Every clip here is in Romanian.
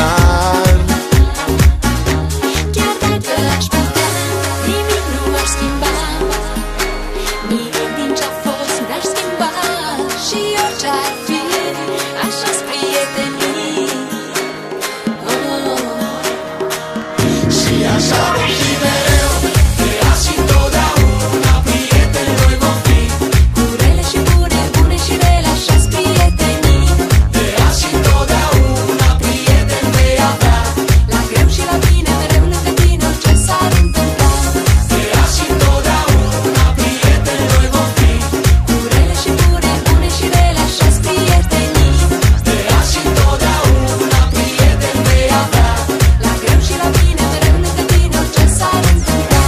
final. Chiar dacă aș putea, nimic nu aș schimba. Nimic din ce-a fost n-aș schimba. Și orice ar fi, așa-s prietenii. Și așa vom fi mereu, de azi și întotdeauna, prieteni noi vom fi. Cu rele și bune, bune și rele, așa-s prietenii. De azi și întotdeauna, prieteni vei avea. La greu și la bine, mereu lângă tine, orice s-ar întâmpla. De azi și întotdeauna, prieteni noi vom fi. Cu rele și bune, bune și rele, așa-s prietenii. De azi și întotdeauna, prieteni vei avea. La greu și la bine, mereu lângă tine, orice s-ar întâmpla.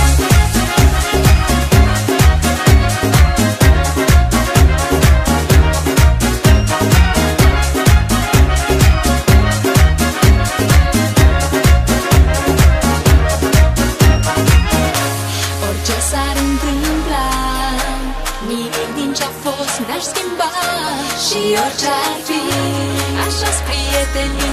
Orice s-ar întâmpla, nimic din ce-a fost n-aș schimba. Și orice ar fi, așa-s prietenii.